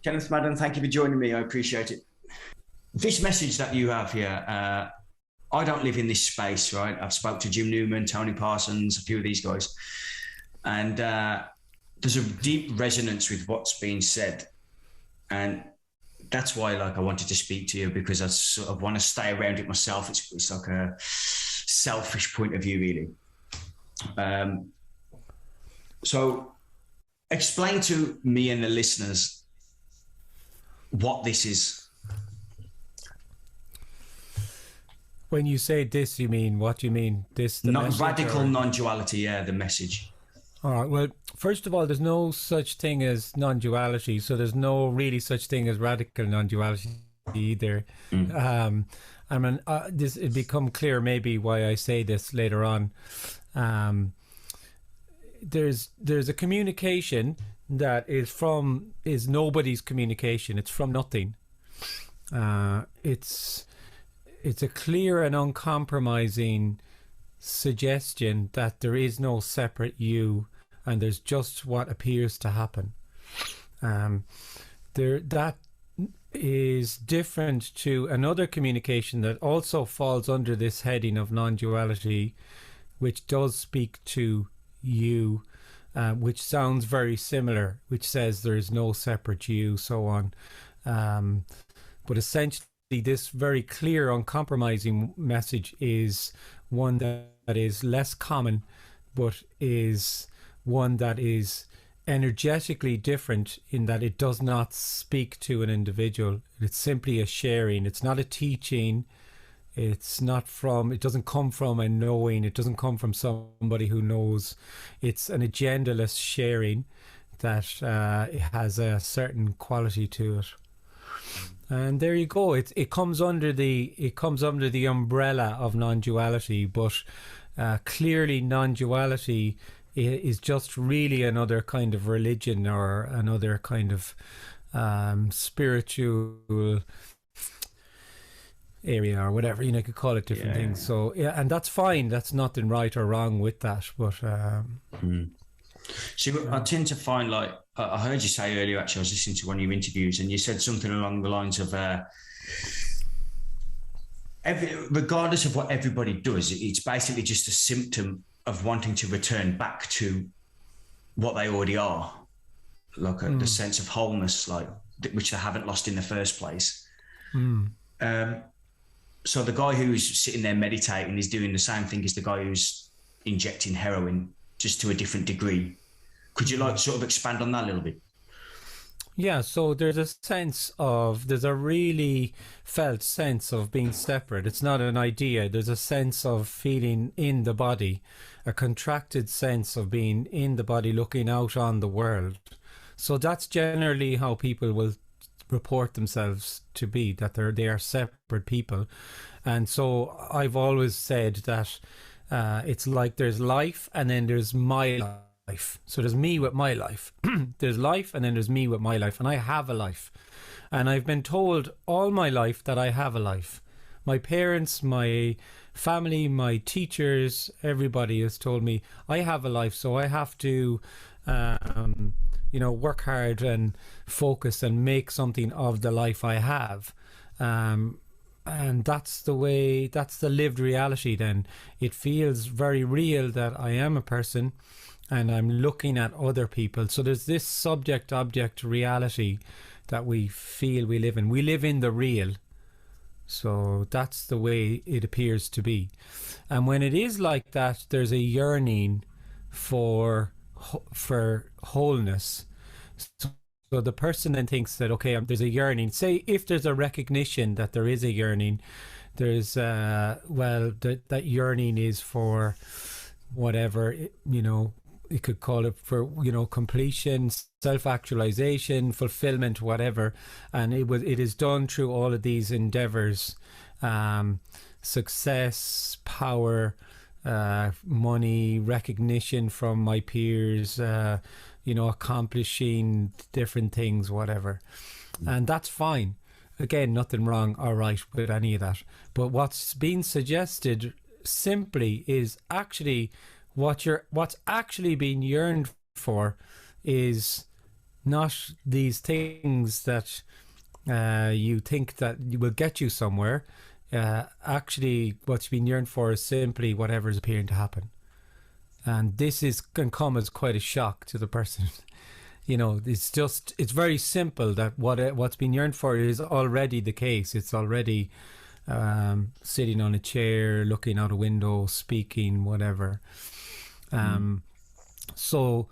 Kenneth Madden, thank you for joining me. I appreciate it. This message that you have here, I don't live in this space, right? I've spoke to Jim Newman, Tony Parsons, a few of these guys, and there's a deep resonance with what's being said, and that's why, like, I wanted to speak to you because I sort of want to stay around it myself. It's like a selfish point of view, really. So, explain to me and the listeners what this is. When you say this, you mean what do you mean? This the Not message, radical or? non-duality, yeah, the message. All right. Well, first of all, there's no such thing as non-duality, so there's no really such thing as radical non-duality either. I mean, this it become clear maybe why I say this later on. There's a communication that is nobody's communication. It's from nothing. It's a clear and uncompromising suggestion that there is no separate you, and there's just what appears to happen. That is different to another communication that also falls under this heading of non-duality, which does speak to you, which sounds very similar, which says there is no separate you, so on. But essentially, this very clear, uncompromising message is one that is less common, but is one that is energetically different in that it does not speak to an individual. It's simply a sharing. It's not a teaching. It doesn't come from a knowing. It doesn't come from somebody who knows. It's an agendaless sharing that it has a certain quality to it. And there you go. It comes under the umbrella of non-duality, but clearly non-duality is just really another kind of religion or another kind of spiritual area or whatever, you could call it different things. So yeah, and that's fine. That's nothing right or wrong with that. But See, I tend to find, like, I heard you say earlier, actually, I was listening to one of your interviews, and you said something along the lines of, regardless of what everybody does, it's basically just a symptom of wanting to return back to what they already are, like the sense of wholeness, like which they haven't lost in the first place. So the guy who's sitting there meditating is doing the same thing as the guy who's injecting heroin, just to a different degree. Could you sort of expand on that a little bit? Yeah, so there's a really felt sense of being separate. It's not an idea. There's a sense of feeling in the body, a contracted sense of being in the body, looking out on the world. So that's generally how people will report themselves to be, that they are separate people. And so I've always said that it's like there's life and then there's my life. So there's me with my life. There's life and then there's me with my life, and I have a life. And I've been told all my life that I have a life. My parents, my family, my teachers, everybody has told me I have a life, so I have to work hard and focus and make something of the life I have. And that's the lived reality then. It feels very real that I am a person and I'm looking at other people. So there's this subject-object reality that we feel we live in. We live in the real. So that's the way it appears to be. And when it is like that, there's a yearning for wholeness. So the person then thinks that, okay, there's a yearning. Say if there's a recognition that there is a yearning, there's that yearning is for whatever, you could call it for, completion, self-actualization, fulfillment, whatever. And it is done through all of these endeavors, success, power, money, recognition from my peers, accomplishing different things, whatever. And that's fine. Again, nothing wrong or right with any of that. But what's being suggested simply is actually what's actually being yearned for is not these things that you think that will get you somewhere. Actually, what's been yearned for is simply whatever is appearing to happen. And this can come as quite a shock to the person. It's very simple that what's been yearned for is already the case. It's already sitting on a chair, looking out a window, speaking, whatever. So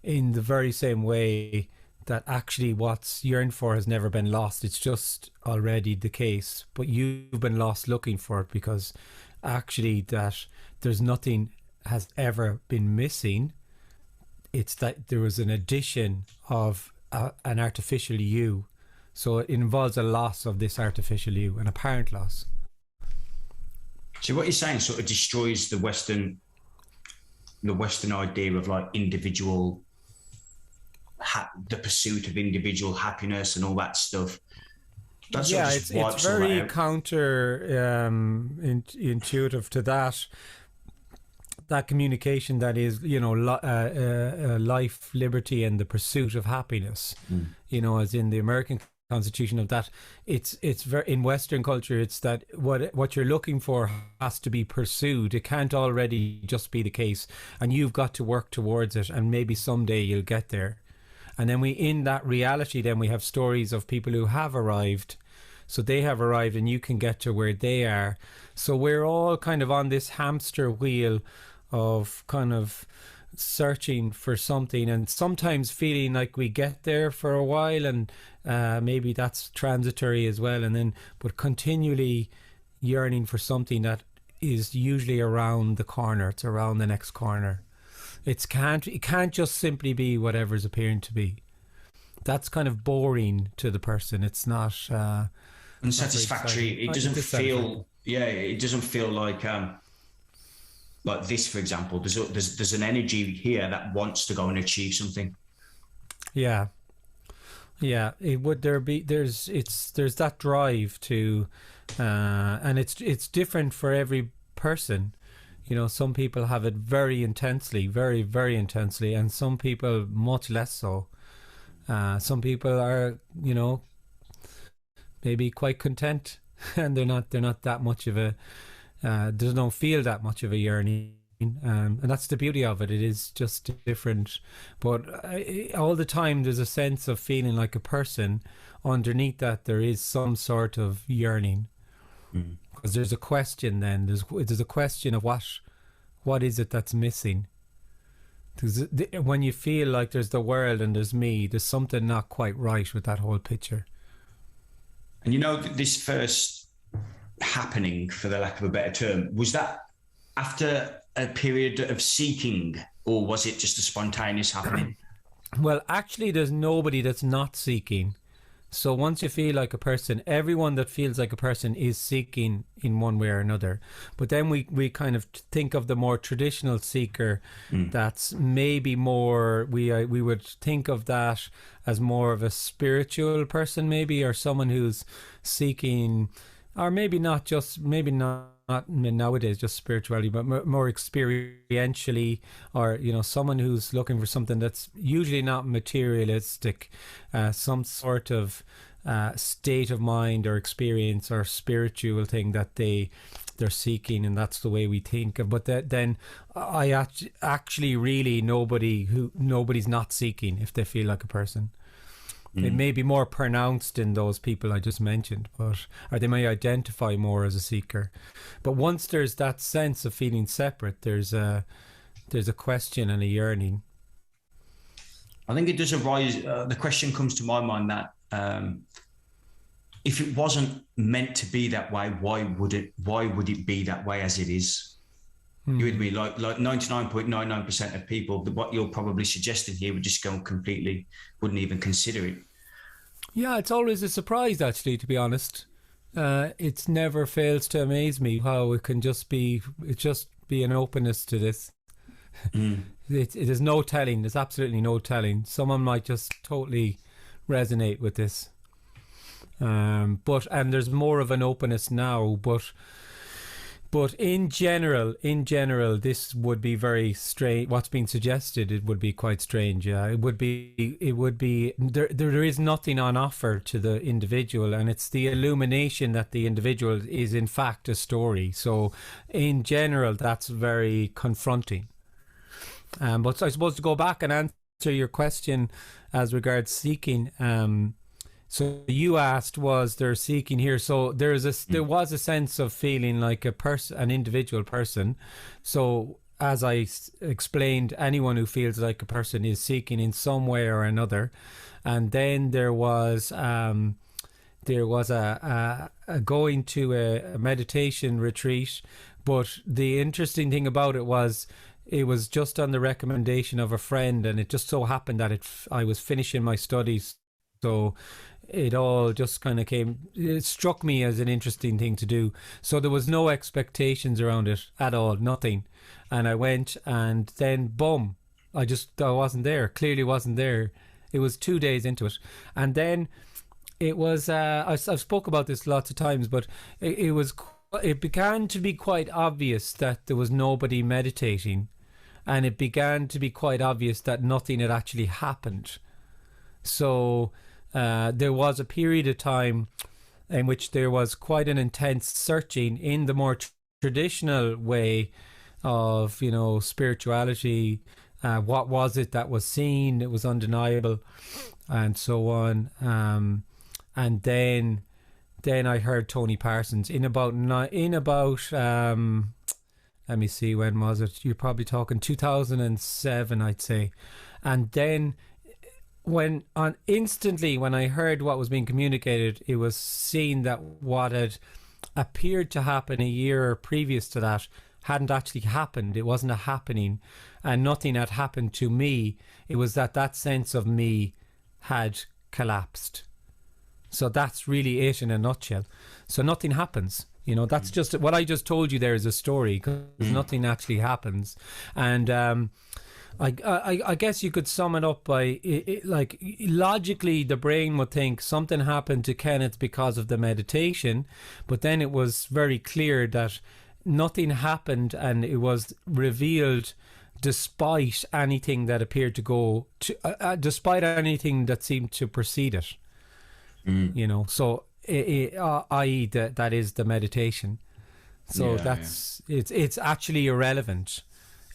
in the very same way that actually what's yearned for has never been lost, it's just already the case, but you've been lost looking for it, because actually that there's nothing has ever been missing. It's that there was an addition of an artificial you. So it involves a loss of this artificial you, an apparent loss. So what you're saying sort of destroys the Western idea of like individual, the pursuit of individual happiness and all that stuff. That's it's very counter intuitive to that communication that is, life, liberty, and the pursuit of happiness. As in the American Constitution of that, it's very, in Western culture, it's that what you're looking for has to be pursued. It can't already just be the case, and you've got to work towards it, and maybe someday you'll get there. And then in that reality, then we have stories of people who have arrived. So they have arrived and you can get to where they are. So we're all kind of on this hamster wheel of kind of searching for something, and sometimes feeling like we get there for a while, and maybe that's transitory as well, and then but continually yearning for something that is usually around the corner. It's around the next corner. It can't just simply be whatever's appearing to be. That's kind of boring to the person. It's not unsatisfactory. It doesn't feel. Yeah, it doesn't feel like this, for example. There's an energy here that wants to go and achieve something. Yeah. There's that drive to, and it's different for every person. Some people have it very intensely, very, very intensely, and some people much less so. Some people are, maybe quite content, and they're not that much of a, they don't feel that much of a yearning. And that's the beauty of it. It is just different. But all the time there's a sense of feeling like a person. Underneath that there is some sort of yearning. Because there's a question then. There's a question of what is it that's missing? Because when you feel like there's the world and there's me, there's something not quite right with that whole picture. And this first happening, for the lack of a better term, was that after a period of seeking, or was it just a spontaneous happening? Well, actually, there's nobody that's not seeking. So once you feel like a person, everyone that feels like a person is seeking in one way or another. But then we kind of think of the more traditional seeker that's maybe more, we would think of that as more of a spiritual person maybe, or someone who's seeking, or maybe not nowadays just spirituality, but more experientially, or someone who's looking for something that's usually not materialistic, some sort of state of mind or experience or spiritual thing that they're seeking, and that's the way we think of. But then I actually really nobody's not seeking if they feel like a person. It may be more pronounced in those people I just mentioned, or they may identify more as a seeker. But once there's that sense of feeling separate, there's a question and a yearning. I think it does arise. The question comes to my mind that if it wasn't meant to be that way, why would it be that way as it is? You with me? Like 99.99% of people, what you're probably suggesting here would just go completely, wouldn't even consider it. Yeah, it's always a surprise, actually, to be honest. It never fails to amaze me how it can just be an openness to this. It is no telling. There's absolutely no telling. Someone might just totally resonate with this. And there's more of an openness now, but But in general, this would be very strange. What's being suggested, it would be quite strange. Yeah, it would be. There is nothing on offer to the individual, and it's the illumination that the individual is in fact a story. So, in general, that's very confronting. But I suppose to go back and answer your question as regards seeking. So you asked, was there seeking here? So there was a sense of feeling like an individual person. So as I explained, anyone who feels like a person is seeking in some way or another. And then there was a going to a meditation retreat. But the interesting thing about it was just on the recommendation of a friend, and it just so happened that I was finishing my studies. So it all just kind of it struck me as an interesting thing to do. So there was no expectations around it at all, nothing. And I went, and then boom, I wasn't there, clearly wasn't there. It was 2 days into it. And then it was, I've spoke about this lots of times, but it began to be quite obvious that there was nobody meditating. And it began to be quite obvious that nothing had actually happened. So there was a period of time in which there was quite an intense searching in the more traditional way of, spirituality. What was it that was seen? It was undeniable, and so on. And then I heard Tony Parsons in about let me see, when was it? You're probably talking 2007, I'd say. And then instantly when I heard what was being communicated, it was seen that what had appeared to happen a year previous to that hadn't actually happened. It wasn't a happening, and nothing had happened to me. It was that sense of me had collapsed. So that's really it in a nutshell. So nothing happens. That's just what I just told you. There is a story, because nothing actually happens. And I guess you could sum it up by like logically the brain would think something happened to Kenneth because of the meditation, but then it was very clear that nothing happened, and it was revealed despite anything that appeared to go to despite anything that seemed to precede it. So i.e. that is the meditation. So it's actually irrelevant.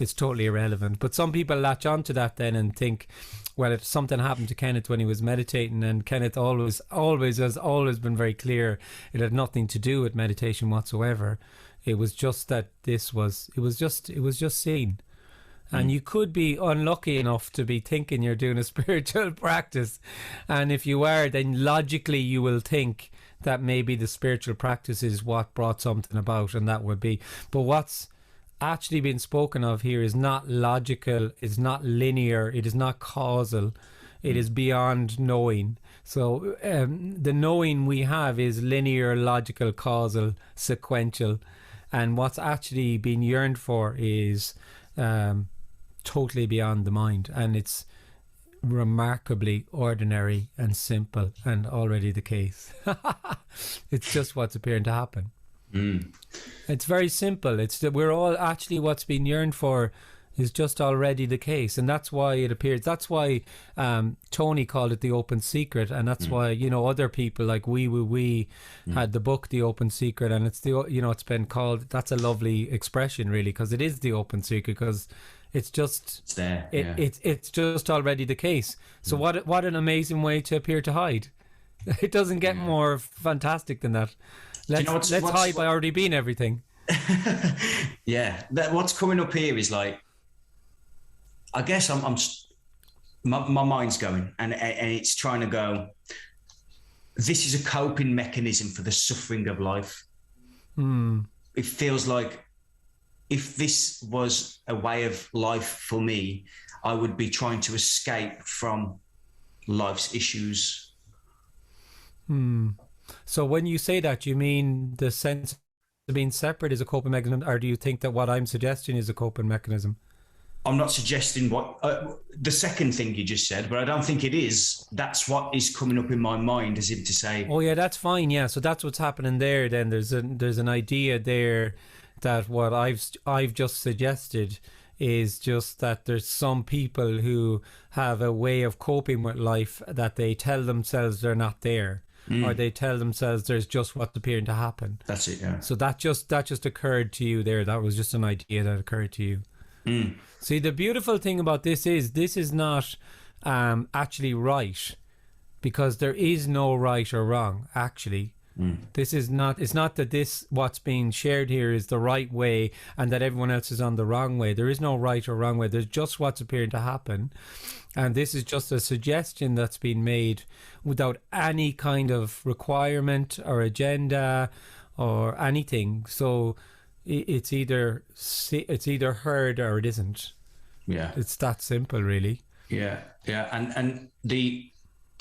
It's totally irrelevant. But some people latch onto that then and think, well, if something happened to Kenneth when he was meditating, and Kenneth always has always been very clear, it had nothing to do with meditation whatsoever. It was just that it was just seen. And you could be unlucky enough to be thinking you're doing a spiritual practice. And if you are, then logically you will think that maybe the spiritual practice is what brought something about, and that would be. But what's actually being spoken of here is not logical, it's not linear, it is not causal, it is beyond knowing. So the knowing we have is linear, logical, causal, sequential, and what's actually being yearned for is totally beyond the mind, and it's remarkably ordinary and simple, and already the case. It's just what's appearing to happen. It's very simple. It's that we're all actually, what's being yearned for is just already the case, and that's why it appears. That's why Tony called it the open secret, and that's why other people like we had the book The Open Secret, and it's it's been called. That's a lovely expression, really, because it is the open secret, because it's there. It's just already the case. So what an amazing way to appear to hide. It doesn't get more fantastic than that. Let's hide by already being everything. Yeah, what's coming up here is like, I guess my mind's going, and it's trying to go, this is a coping mechanism for the suffering of life. It feels like if this was a way of life for me, I would be trying to escape from life's issues. So when you say that, you mean the sense of being separate is a coping mechanism, or do you think that what I'm suggesting is a coping mechanism? I'm not suggesting what the second thing you just said, but I don't think it is. That's what is coming up in my mind, as if to say, oh yeah, that's fine. Yeah, so that's what's happening there. Then there's an idea there that what I've just suggested is just that there's some people who have a way of coping with life that they tell themselves they're not there, or they tell themselves there's just what's appearing to happen. That's it, yeah. So that just occurred to you there. That was just an idea that occurred to you. See, the beautiful thing about this is not actually right, because there is no right or wrong, actually. This is not, it's not that this, what's being shared here is the right way and that everyone else is on the wrong way. There is no right or wrong way. There's just what's appearing to happen. And this is just a suggestion that's been made without any kind of requirement or agenda or anything. So it's either heard or it isn't. Yeah. It's that simple, really. Yeah. Yeah. And the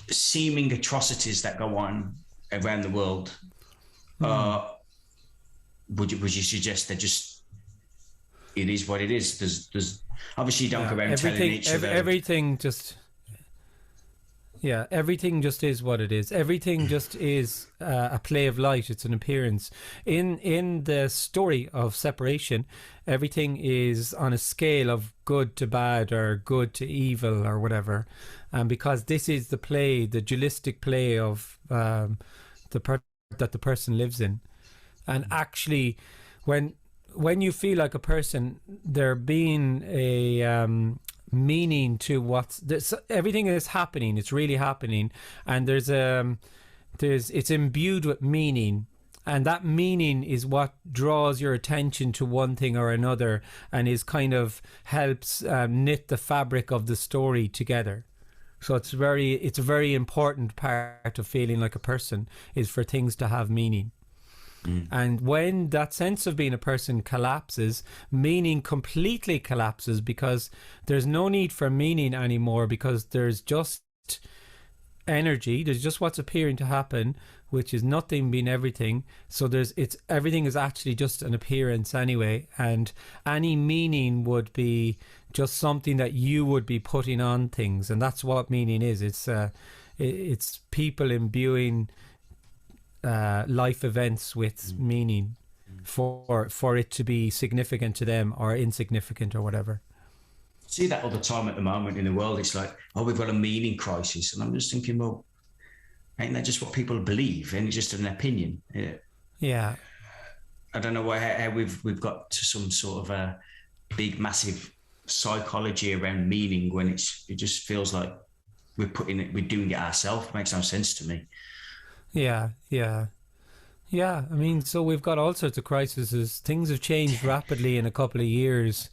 seeming atrocities that go on around the world, would you suggest that just it is what it is? There's obviously you don't go around telling each other everything just everything just is what it is. Everything just is a play of light. It's an appearance. In the story of separation, everything is on a scale of good to bad or good to evil or whatever, and because this is the play, the dualistic play of that the person lives in. And actually, when you feel like a person, there being a meaning to what's everything is happening, it's really happening, and it's imbued with meaning, and that meaning is what draws your attention to one thing or another, and is kind of helps knit the fabric of the story together. So it's a very important part of feeling like a person, is for things to have meaning. And when that sense of being a person collapses, meaning completely collapses, because there's no need for meaning anymore, because there's just energy, there's just what's appearing to happen, which is nothing being everything. So everything is actually just an appearance anyway, and any meaning would be just something that you would be putting on things, and that's what meaning is. It's people imbuing life events with meaning for it to be significant to them or insignificant or whatever. See that all the time at the moment in the world. It's like, oh, we've got a meaning crisis, and I'm just thinking, well, ain't that just what people believe? And it's just an opinion. Yeah. I don't know how we've got to some sort of a big, massive psychology around meaning when it just feels like we're doing it ourselves. It makes no sense to me. Yeah. I mean, so we've got all sorts of crises. Things have changed rapidly in a couple of years.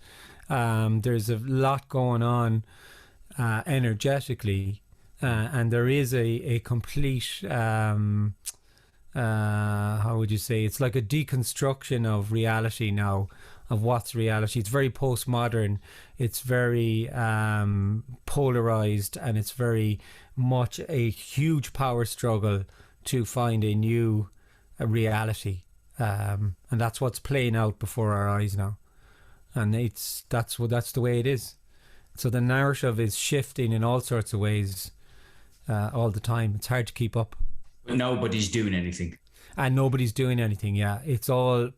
There's a lot going on energetically, and there is a complete how would you say, it's like a deconstruction of reality now, of what's reality. It's very postmodern, it's very polarized, and it's very much a huge power struggle to find a new reality, and that's what's playing out before our eyes now, and that's the way it is. So the narrative is shifting in all sorts of ways all the time. It's hard to keep up. Nobody's doing anything. And nobody's doing anything. Yeah, it's all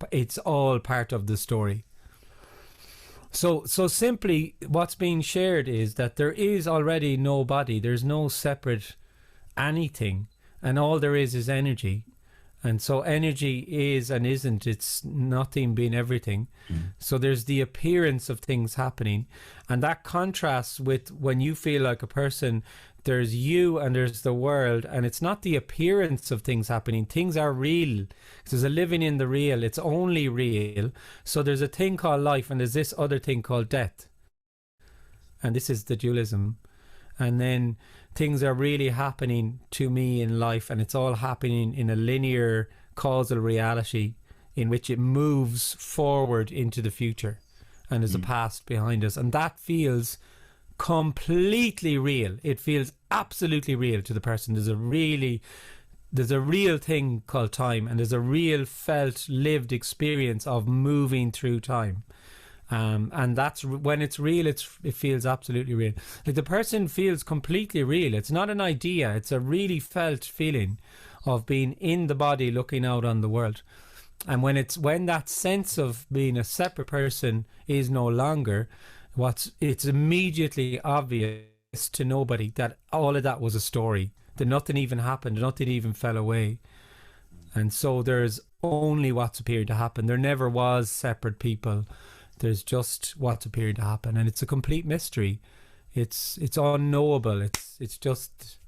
part of the story. So simply what's being shared is that there is already no body. There's no separate anything, and all there is energy. And so energy is and isn't, it's nothing being everything. So there's the appearance of things happening, and that contrasts with when you feel like a person. There's you and there's the world, and it's not the appearance of things happening. Things are real. There's a living in the real. It's only real. So there's a thing called life, and there's this other thing called death. And this is the dualism. And then things are really happening to me in life, and it's all happening in a linear causal reality in which it moves forward into the future, and there's a past behind us, and that feels completely real. It feels absolutely real to the person. There's a real thing called time, and there's a real felt lived experience of moving through time, and that's when it's real. It feels absolutely real. Like the person feels completely real. It's not an idea. It's a really felt feeling of being in the body looking out on the world. And when that sense of being a separate person is no longer, it's immediately obvious to nobody that all of that was a story, that nothing even happened, nothing even fell away. And so there's only what's appeared to happen. There never was separate people. There's just what's appeared to happen, and it's a complete mystery. It's unknowable. It's just.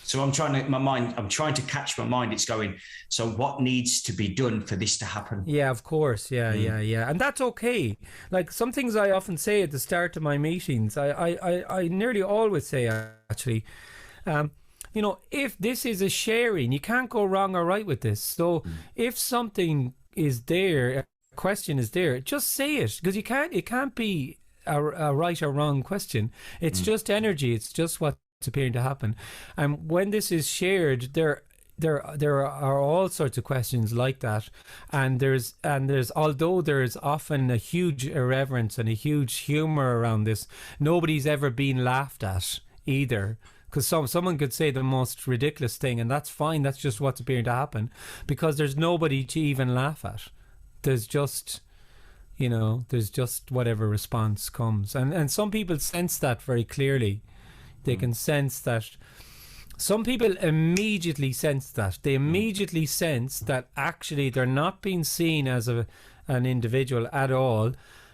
So I'm trying to catch my mind. It's going, so what needs to be done for this to happen? Yeah, of course. Yeah. And that's okay. Like some things I often say at the start of my meetings, I nearly always say, actually, if this is a sharing, you can't go wrong or right with this. So if something is there, a question is there, just say it, because it can't be a right or wrong question. It's just energy. It's just what's appearing to happen. And when this is shared, there are all sorts of questions like that, and there's although there's often a huge irreverence and a huge humor around this, nobody's ever been laughed at either, because someone could say the most ridiculous thing, and that's fine. That's just what's appearing to happen, because there's nobody to even laugh at. There's just whatever response comes, and some people sense that very clearly. They can sense that. Some people immediately sense that. They immediately sense that actually they're not being seen as an individual at all,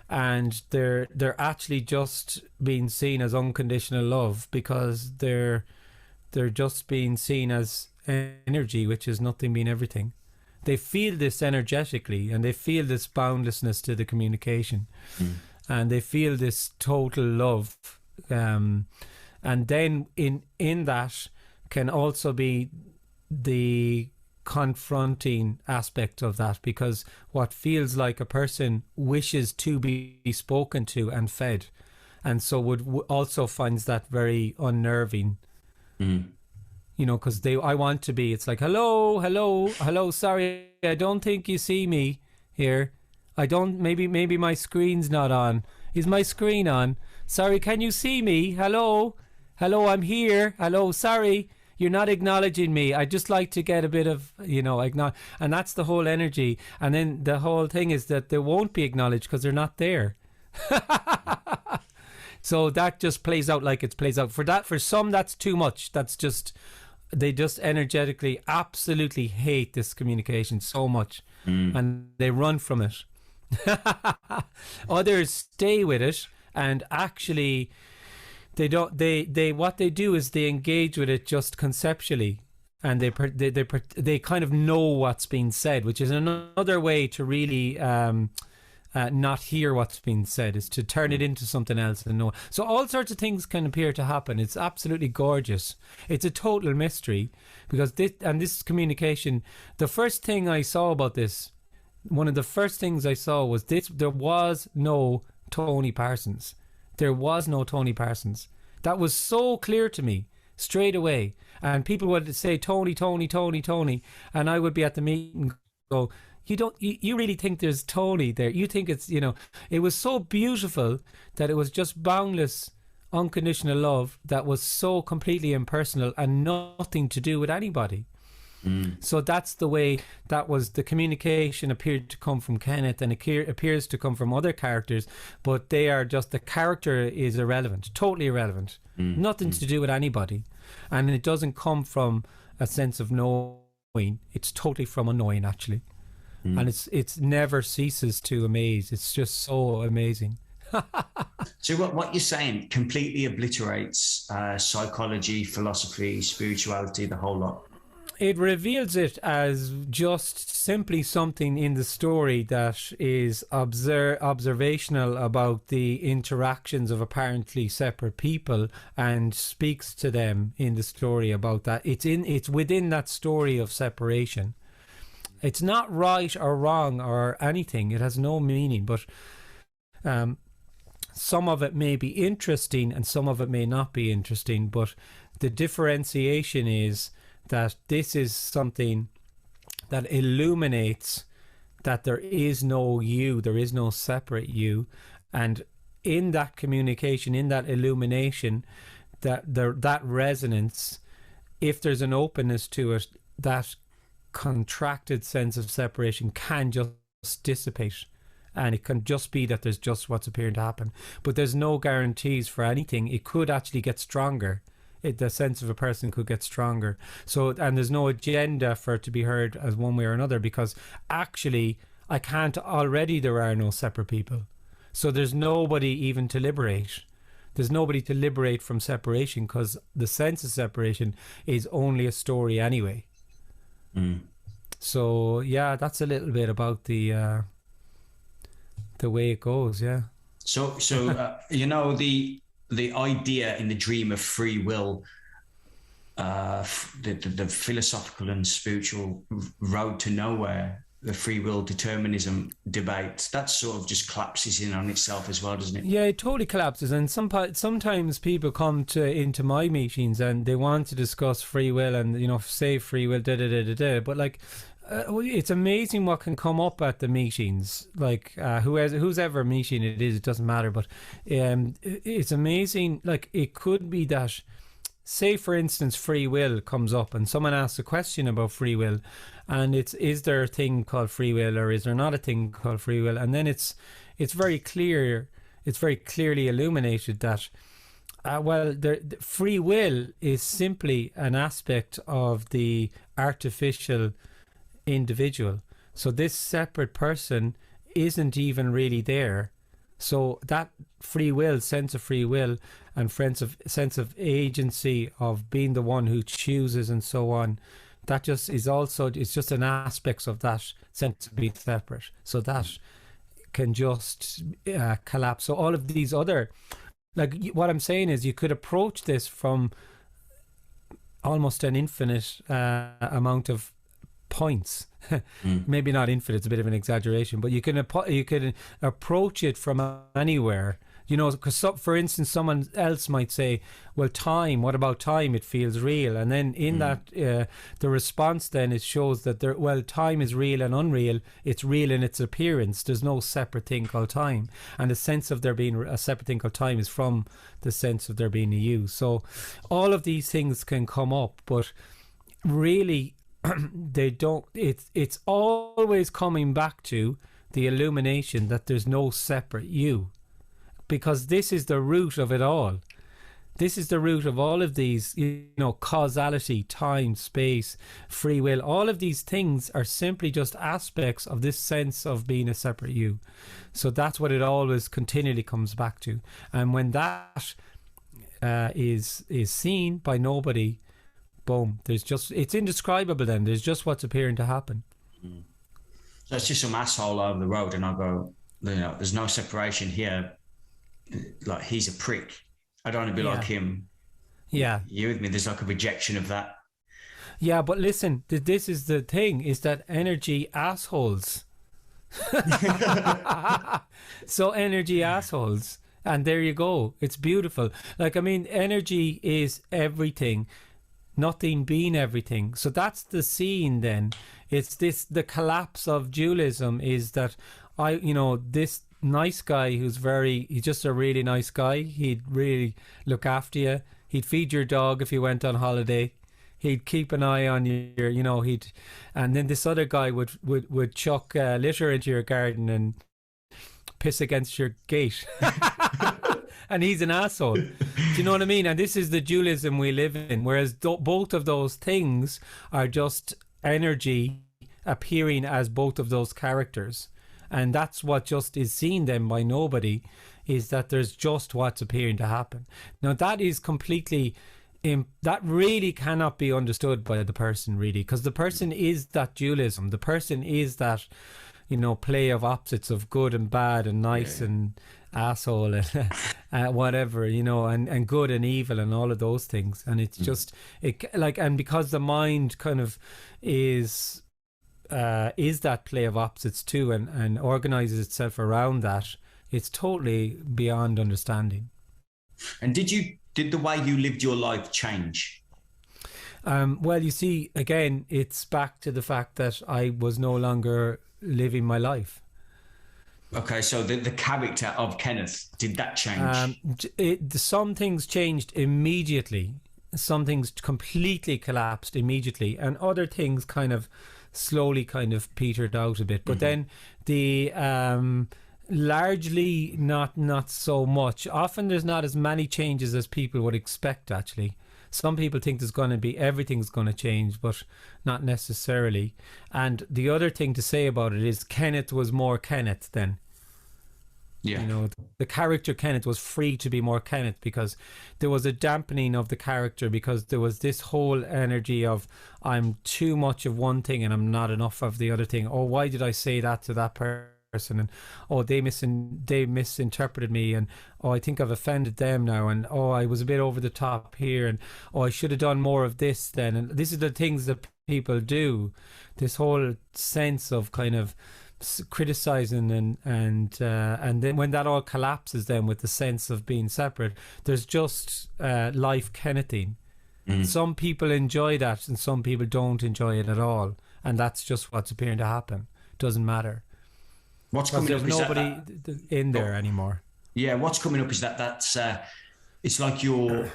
and they're actually just being seen as unconditional love, because they're just being seen as energy, which is nothing being everything. They feel this energetically, and they feel this boundlessness to the communication, and they feel this total love. And then in that can also be the confronting aspect of that, because what feels like a person wishes to be spoken to and fed, and so would also finds that very unnerving. Because I want to be. It's like, hello. Sorry, I don't think you see me here. I don't. Maybe my screen's not on. Is my screen on? Sorry, can you see me? Hello, I'm here. Hello, sorry, you're not acknowledging me. I just like to get a bit of, acknowledge. And that's the whole energy. And then the whole thing is that they won't be acknowledged because they're not there. So that just plays out like it plays out. For some, that's too much. That's just, they just energetically absolutely hate this communication so much, and they run from it. Others stay with it, and actually they don't. They what they do is they engage with it just conceptually, and they kind of know what's being said, which is another way to really not hear what's being said, is to turn it into something else and know. So all sorts of things can appear to happen. It's absolutely gorgeous. It's a total mystery, because this communication. The first thing I saw about this, one of the first things I saw was this: there was no Tony Parsons. There was no Tony Parsons. That was so clear to me straight away. And people would say Tony, and I would be at the meeting and go, you really think there's Tony there? You think it's, it was so beautiful that it was just boundless, unconditional love that was so completely impersonal and nothing to do with anybody. So that's the way that was. The communication appeared to come from Kenneth, and it appears to come from other characters, but they are just, the character is irrelevant, totally irrelevant, nothing to do with anybody. And it doesn't come from a sense of knowing, it's totally from unknowing, actually. And it's never ceases to amaze. It's just so amazing. So what you're saying completely obliterates psychology, philosophy, spirituality, the whole lot. It reveals it as just simply something in the story that is observational about the interactions of apparently separate people, and speaks to them in the story about that. It's within that story of separation. It's not right or wrong or anything. It has no meaning, but some of it may be interesting and some of it may not be interesting. But the differentiation is that this is something that illuminates that there is no you, there is no separate you, and in that communication, in that illumination, that resonance, if there's an openness to it, that contracted sense of separation can just dissipate, and it can just be that there's just what's appearing to happen, but there's no guarantees for anything. It could actually get stronger. The sense of a person could get stronger. So, and there's no agenda for it to be heard as one way or another, because actually there are no separate people. So there's nobody even to liberate. There's nobody to liberate from separation, because the sense of separation is only a story anyway. So yeah, that's a little bit about the way it goes. Yeah. So you know, the idea in the dream of free will, the philosophical and spiritual road to nowhere, the free will determinism debate, that sort of just collapses in on itself as well, doesn't it? Yeah, it totally collapses. And sometimes people come into my meetings and they want to discuss free will and, you know, say free will, but like, it's amazing what can come up at the meetings. Like whose ever meeting it is, it doesn't matter. But it's amazing. Like, it could be that, say for instance, free will comes up and someone asks a question about free will, and is there a thing called free will, or is there not a thing called free will? And then it's very clear, it's very clearly illuminated that the free will is simply an aspect of the artificial individual. So this separate person isn't even really there. So that free will, sense of free will, and sense of agency of being the one who chooses and so on, that just is also, it's just an aspect of that sense of being separate. So that can just collapse. So all of these other, like what I'm saying is, you could approach this from almost an infinite amount of points. Maybe not infinite, it's a bit of an exaggeration, but you can approach it from anywhere. You know, because for instance, someone else might say, well, time, what about time? It feels real. And then in that, the response then, it shows that time is real and unreal. It's real in its appearance. There's no separate thing called time. And the sense of there being a separate thing called time is from the sense of there being a you. So all of these things can come up, but really, they don't, it's always coming back to the illumination that there's no separate you, because this is the root of it all. This is the root of all of these, you know, causality, time, space, free will. All of these things are simply just aspects of this sense of being a separate you. So that's what it always continually comes back to. And when that is seen by nobody, boom, there's just, it's indescribable then. There's just what's appearing to happen. So it's just some asshole over the road and I go, you know, there's no separation here. Like, he's a prick. I don't want to be like him. Yeah. You with me? There's like a rejection of that. Yeah, but listen, this is the thing, is that energy assholes. So energy assholes. And there you go. It's beautiful. Like, I mean, energy is everything. Nothing being everything. So that's the scene then. It's the collapse of dualism is that this nice guy he's just a really nice guy. He'd really look after you. He'd feed your dog if you went on holiday. He'd keep an eye on your, and then this other guy would chuck litter into your garden and piss against your gate. And he's an asshole. Do you know what I mean? And this is the dualism we live in. Whereas both of those things are just energy appearing as both of those characters. And that's what just is seen then by nobody, is that there's just what's appearing to happen. Now that is completely, that really cannot be understood by the person, really, because the person is that dualism. The person is that, play of opposites of good and bad and nice and asshole and whatever, and good and evil and all of those things. And it's just, and because the mind kind of is that play of opposites too, and organizes itself around that, it's totally beyond understanding. And did the way you lived your life change? Well, you see, again, it's back to the fact that I was no longer living my life. Okay, so the character of Kenneth, did that change? Some things changed immediately. Some things completely collapsed immediately, and other things kind of slowly kind of petered out a bit. But then the largely not so much. Often there's not as many changes as people would expect, actually. Some people think there's going to be everything's going to change, but not necessarily. And the other thing to say about it is Kenneth was more Kenneth then. Yeah. You know, the character Kenneth was free to be more Kenneth, because there was a dampening of the character, because there was this whole energy of I'm too much of one thing and I'm not enough of the other thing. Oh, why did I say that to that person? And oh, they misinterpreted me, and oh, I think I've offended them now, and oh, I was a bit over the top here, and oh, I should have done more of this then. And these are the things that people do. This whole sense of kind of criticizing and then when that all collapses then with the sense of being separate, there's just life Kennething. Some people enjoy that and some people don't enjoy it at all, and that's just what's appearing to happen. Doesn't matter. What's coming there's up is nobody in there anymore. Yeah, what's coming up is that's it's like you're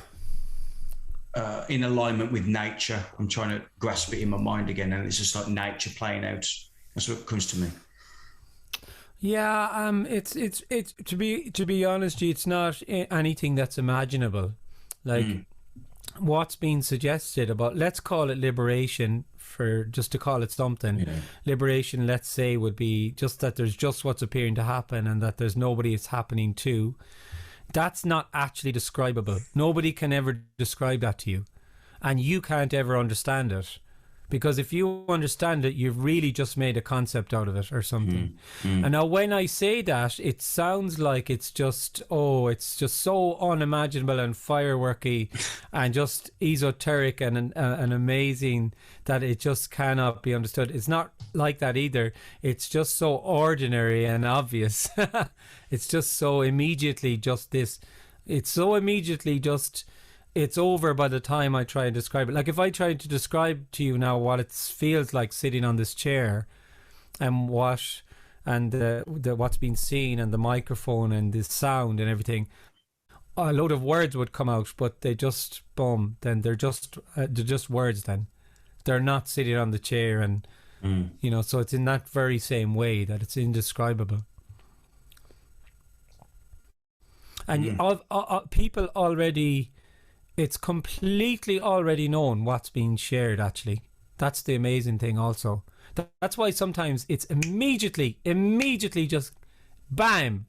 in alignment with nature. I'm trying to grasp it in my mind again, and it's just like nature playing out. That's what comes to me. Yeah, it's to be honest, it's not anything that's imaginable. Like what's being suggested about, let's call it liberation, for just to call it something. Yeah. Liberation, let's say, would be just that there's just what's appearing to happen and that there's nobody it's happening to. That's not actually describable. Nobody can ever describe that to you, and you can't ever understand it. Because if you understand it, you've really just made a concept out of it or something. And now when I say that, it sounds like it's just so unimaginable and fireworky and just esoteric and amazing that it just cannot be understood. It's not like that either. It's just so ordinary and obvious. It's just so immediately just this. It's so immediately just... It's over by the time I try and describe it. Like if I tried to describe to you now what it feels like sitting on this chair and what's being seen and the microphone and the sound and everything, a load of words would come out, but they just, boom, then they're just words then. They're not sitting on the chair and, you know, so it's in that very same way that it's indescribable. And people already... It's completely already known what's being shared, actually. That's the amazing thing also. That's why sometimes it's immediately just bam.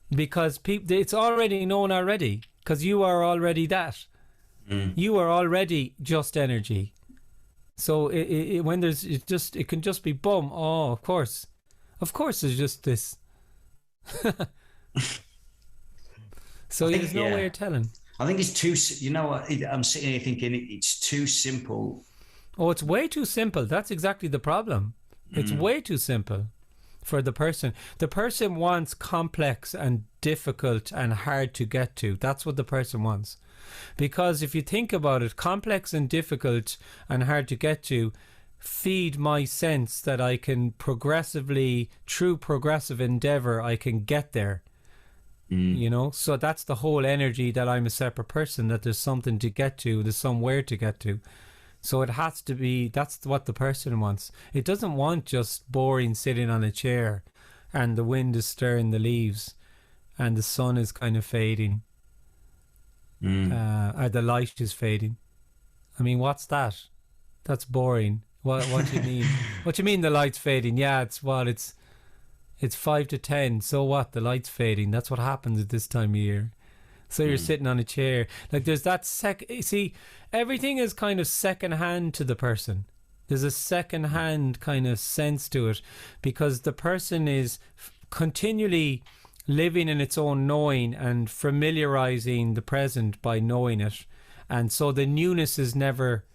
Because it's already known already. Because you are already that. You are already just energy. So when there's... It can just be boom. Oh, of course. Of course there's just this. So there's no way of telling. I think it's too, you know what, I'm sitting here thinking it's too simple. Oh, it's way too simple. That's exactly the problem. It's way too simple for the person. The person wants complex and difficult and hard to get to. That's what the person wants. Because if you think about it, complex and difficult and hard to get to feed my sense that I can progressively, through progressive endeavor, I can get there. You know, so that's the whole energy that I'm a separate person, that there's something to get to, there's somewhere to get to. So it has to be, that's what the person wants. It doesn't want just boring sitting on a chair and the wind is stirring the leaves and the sun is kind of fading. Or the light is fading. I mean, what's that? That's boring. What do you mean? What do you mean the light's fading? Yeah, it's 5 to 10. So what? The light's fading. That's what happens at this time of year. So you're sitting on a chair. Like there's that see, everything is kind of second hand to the person. There's a second hand kind of sense to it because the person is continually living in its own knowing and familiarizing the present by knowing it. And so the newness is never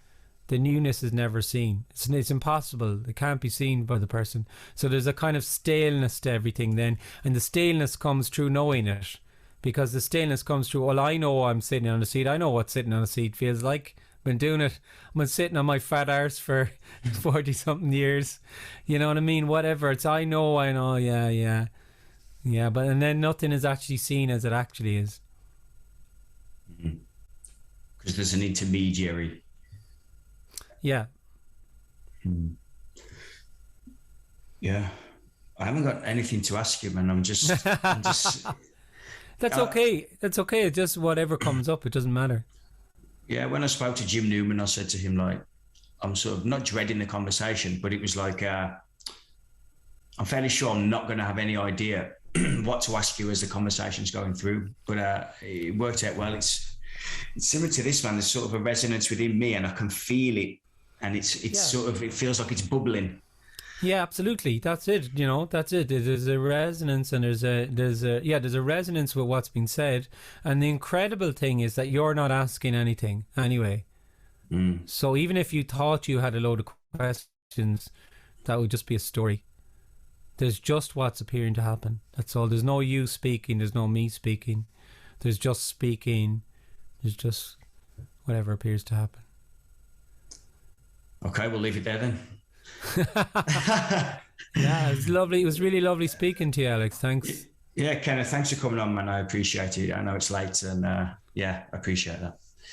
seen. It's impossible. It can't be seen by the person. So there's a kind of staleness to everything then. And the staleness comes through knowing it. Because the staleness comes through, well, I know I'm sitting on a seat. I know what sitting on a seat feels like. I've been doing it. I've been sitting on my fat arse for 40-something years. You know what I mean? Whatever. It's I know, yeah. Yeah, but and then nothing is actually seen as it actually is. Because there's an intermediary. Yeah. Yeah. I haven't got anything to ask you, man. I'm just, That's okay. That's okay. It's just whatever comes up. It doesn't matter. yeah. When I spoke to Jim Newman, I said to him, like, I'm sort of not dreading the conversation, but it was like, I'm fairly sure I'm not going to have any idea what to ask you as the conversation's going through. But it worked out well. It's similar to this, man. There's sort of a resonance within me, and I can feel it, and it's sort of, it feels like it's bubbling. Yeah, absolutely. That's it. You know, that's it. There's a resonance, and there's a resonance with what's been said. And the incredible thing is that you're not asking anything anyway. So even if you thought you had a load of questions, that would just be a story. There's just what's appearing to happen. That's all. There's no you speaking. There's no me speaking. There's just speaking. There's just whatever appears to happen. Okay, we'll leave it there then. Yeah, it was lovely. It was really lovely speaking to you, Alex. Thanks. Yeah, Kenneth, thanks for coming on, man. I appreciate it. I know it's late, and yeah, I appreciate that.